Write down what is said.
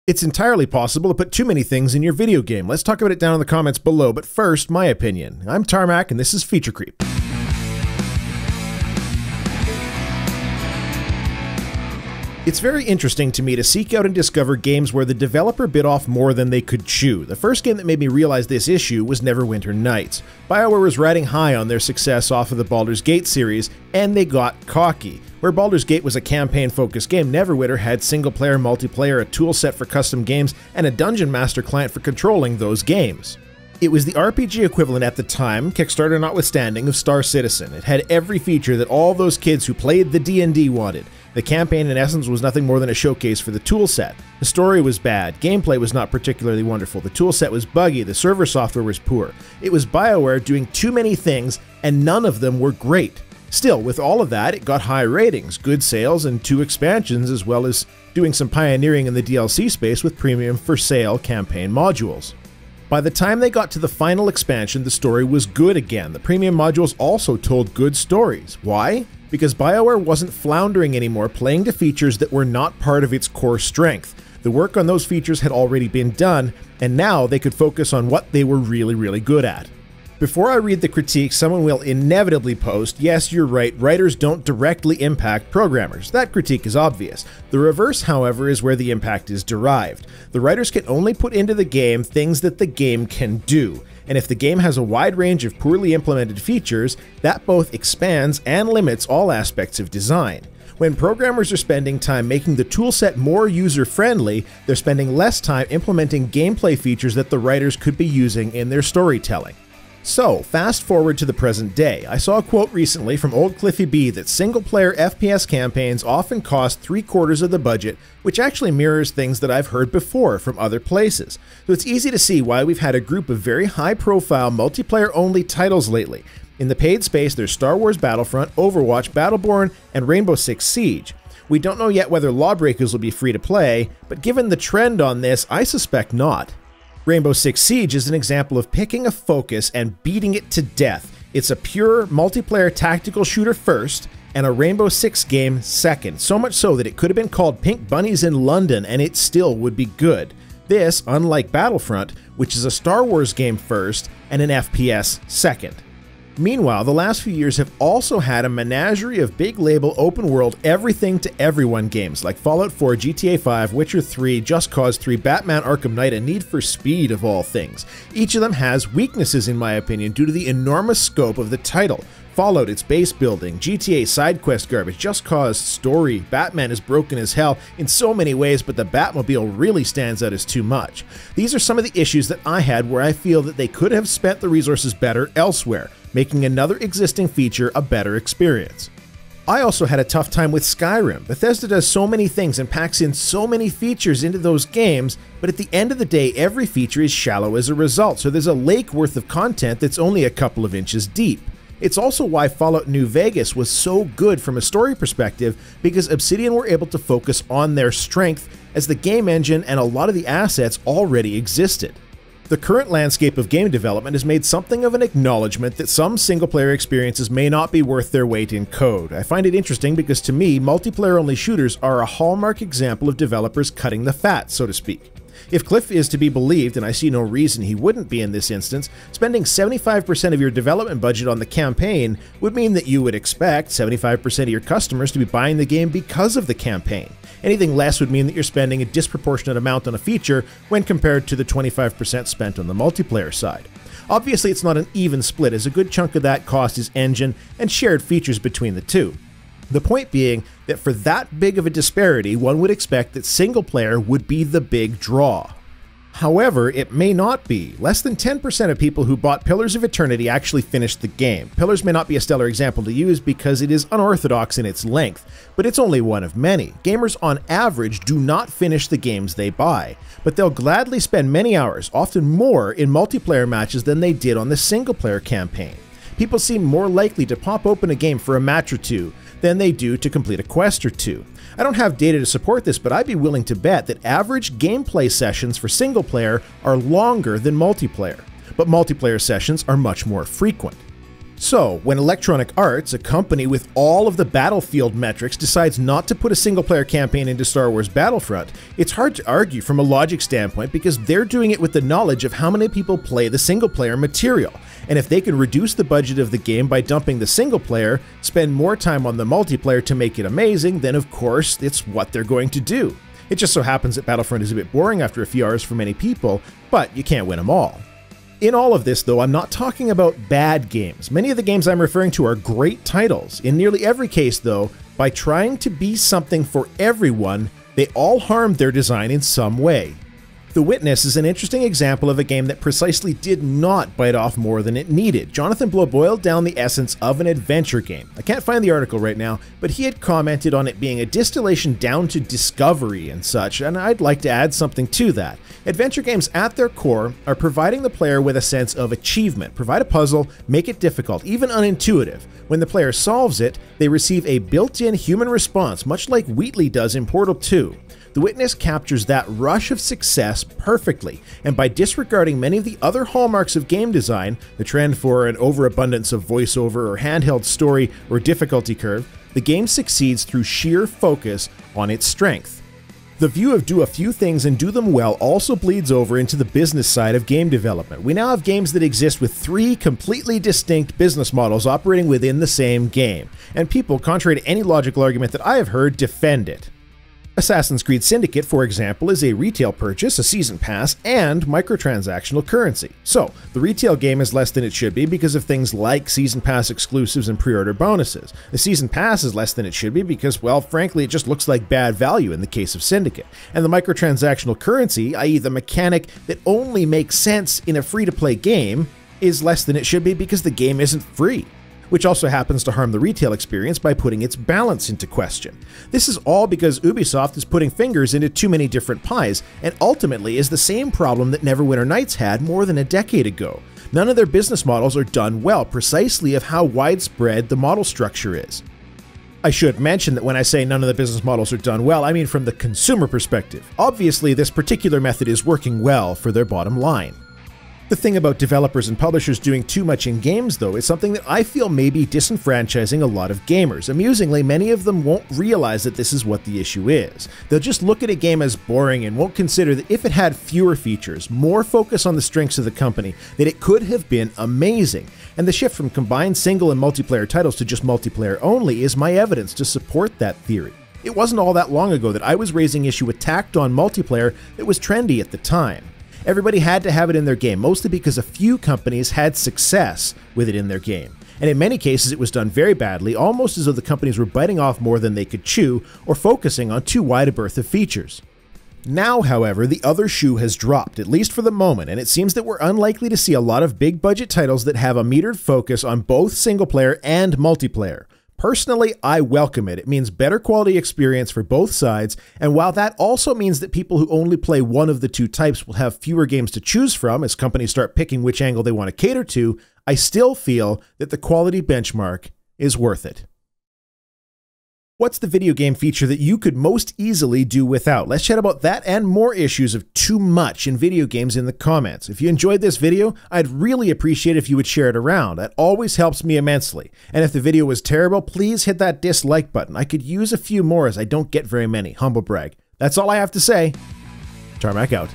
It's entirely possible to put too many things in your video game. Let's talk about it down in the comments below, but first, my opinion. I'm Tarmack, and this is Feature Creep. It's very interesting to me to seek out and discover games where the developer bit off more than they could chew. The first game that made me realize this issue was Neverwinter Nights. BioWare was riding high on their success off of the Baldur's Gate series, and they got cocky. Where Baldur's Gate was a campaign-focused game, Neverwinter had single-player, multiplayer, a toolset for custom games, and a Dungeon Master client for controlling those games. It was the RPG equivalent at the time, Kickstarter notwithstanding, of Star Citizen. It had every feature that all those kids who played the D&D wanted. The campaign, in essence, was nothing more than a showcase for the toolset. The story was bad, gameplay was not particularly wonderful, the toolset was buggy, the server software was poor. It was BioWare doing too many things, and none of them were great. Still, with all of that, it got high ratings, good sales, and 2 expansions, as well as doing some pioneering in the DLC space with premium for sale campaign modules. By the time they got to the final expansion, the story was good again. The premium modules also told good stories. Why? Because BioWare wasn't floundering anymore, playing to features that were not part of its core strength. The work on those features had already been done, and now they could focus on what they were really good at. Before I read the critique, someone will inevitably post, "Yes, you're right, writers don't directly impact programmers." That critique is obvious. The reverse, however, is where the impact is derived. The writers can only put into the game things that the game can do, and if the game has a wide range of poorly implemented features, that both expands and limits all aspects of design. When programmers are spending time making the toolset more user-friendly, they're spending less time implementing gameplay features that the writers could be using in their storytelling. So, fast forward to the present day. I saw a quote recently from old Cliffy B that single-player FPS campaigns often cost 3/4 of the budget, which actually mirrors things that I've heard before from other places. So it's easy to see why we've had a group of very high-profile multiplayer-only titles lately. In the paid space, there's Star Wars Battlefront, Overwatch, Battleborn, and Rainbow Six Siege. We don't know yet whether Lawbreakers will be free to play, but given the trend on this, I suspect not. Rainbow Six Siege is an example of picking a focus and beating it to death. It's a pure multiplayer tactical shooter first, and a Rainbow Six game second, so much so that it could have been called Pink Bunnies in London and it still would be good. This, unlike Battlefront, which is a Star Wars game first and an FPS second. Meanwhile, the last few years have also had a menagerie of big label open world everything to everyone games like Fallout 4, GTA 5, Witcher 3, Just Cause 3, Batman Arkham Knight, and Need for Speed of all things. Each of them has weaknesses in my opinion due to the enormous scope of the title. Fallout, its base building, GTA side quest garbage, Just Cause story, Batman is broken as hell in so many ways, but the Batmobile really stands out as too much. These are some of the issues that I had where I feel that they could have spent the resources better elsewhere, making another existing feature a better experience. I also had a tough time with Skyrim. Bethesda does so many things and packs in so many features into those games, but at the end of the day, every feature is shallow as a result, so there's a lake worth of content that's only a couple of inches deep. It's also why Fallout New Vegas was so good from a story perspective, because Obsidian were able to focus on their strength as the game engine and a lot of the assets already existed. The current landscape of game development has made something of an acknowledgement that some single-player experiences may not be worth their weight in code. I find it interesting because to me, multiplayer-only shooters are a hallmark example of developers cutting the fat, so to speak. If Cliff is to be believed, and I see no reason he wouldn't be in this instance, spending 75% of your development budget on the campaign would mean that you would expect 75% of your customers to be buying the game because of the campaign. Anything less would mean that you're spending a disproportionate amount on a feature when compared to the 25% spent on the multiplayer side. Obviously, it's not an even split, as a good chunk of that cost is engine and shared features between the two. The point being that for that big of a disparity, one would expect that single player would be the big draw. However, it may not be. Less than 10% of people who bought Pillars of Eternity actually finished the game. Pillars may not be a stellar example to use because it is unorthodox in its length, but it's only one of many. Gamers on average do not finish the games they buy, but they'll gladly spend many hours, often more, in multiplayer matches than they did on the single-player campaign. People seem more likely to pop open a game for a match or two than they do to complete a quest or two. I don't have data to support this, but I'd be willing to bet that average gameplay sessions for single player are longer than multiplayer, but multiplayer sessions are much more frequent. So, when Electronic Arts, a company with all of the Battlefield metrics, decides not to put a single-player campaign into Star Wars Battlefront, it's hard to argue from a logic standpoint because they're doing it with the knowledge of how many people play the single-player material. And if they can reduce the budget of the game by dumping the single-player, spend more time on the multiplayer to make it amazing, then of course, it's what they're going to do. It just so happens that Battlefront is a bit boring after a few hours for many people, but you can't win them all. In all of this, though, I'm not talking about bad games. Many of the games I'm referring to are great titles. In nearly every case, though, by trying to be something for everyone, they all harmed their design in some way. The Witness is an interesting example of a game that precisely did not bite off more than it needed. Jonathan Blow boiled down the essence of an adventure game. I can't find the article right now, but he had commented on it being a distillation down to discovery and such, and I'd like to add something to that. Adventure games at their core are providing the player with a sense of achievement. Provide a puzzle, make it difficult, even unintuitive. When the player solves it, they receive a built-in human response, much like Wheatley does in Portal 2. The Witness captures that rush of success perfectly, and by disregarding many of the other hallmarks of game design, the trend for an overabundance of voiceover or handheld story or difficulty curve, the game succeeds through sheer focus on its strength. The view of do a few things and do them well also bleeds over into the business side of game development. We now have games that exist with 3 completely distinct business models operating within the same game, and people, contrary to any logical argument that I have heard, defend it. Assassin's Creed Syndicate, for example, is a retail purchase, a season pass, and microtransactional currency. So, the retail game is less than it should be because of things like season pass exclusives and pre-order bonuses. The season pass is less than it should be because, well, frankly, it just looks like bad value in the case of Syndicate. And the microtransactional currency, i.e. the mechanic that only makes sense in a free-to-play game, is less than it should be because the game isn't free, which also happens to harm the retail experience by putting its balance into question. This is all because Ubisoft is putting fingers into too many different pies, and ultimately is the same problem that Neverwinter Nights had more than a decade ago. None of their business models are done well, precisely of how widespread the model structure is. I should mention that when I say none of the business models are done well, I mean from the consumer perspective. Obviously, this particular method is working well for their bottom line. The thing about developers and publishers doing too much in games, though, is something that I feel may be disenfranchising a lot of gamers. Amusingly, many of them won't realize that this is what the issue is. They'll just look at a game as boring and won't consider that if it had fewer features, more focus on the strengths of the company, that it could have been amazing. And the shift from combined single and multiplayer titles to just multiplayer only is my evidence to support that theory. It wasn't all that long ago that I was raising issue with tacked-on multiplayer that was trendy at the time. Everybody had to have it in their game, mostly because a few companies had success with it in their game. And in many cases it was done very badly, almost as though the companies were biting off more than they could chew, or focusing on too wide a berth of features. Now, however, the other shoe has dropped, at least for the moment, and it seems that we're unlikely to see a lot of big budget titles that have a metered focus on both single player and multiplayer. Personally, I welcome it. It means better quality experience for both sides, and while that also means that people who only play one of the two types will have fewer games to choose from as companies start picking which angle they want to cater to, I still feel that the quality benchmark is worth it. What's the video game feature that you could most easily do without? Let's chat about that and more issues of too much in video games in the comments. If you enjoyed this video, I'd really appreciate if you would share it around. That always helps me immensely. And if the video was terrible, please hit that dislike button. I could use a few more as I don't get very many. Humble brag. That's all I have to say. Tarmack out.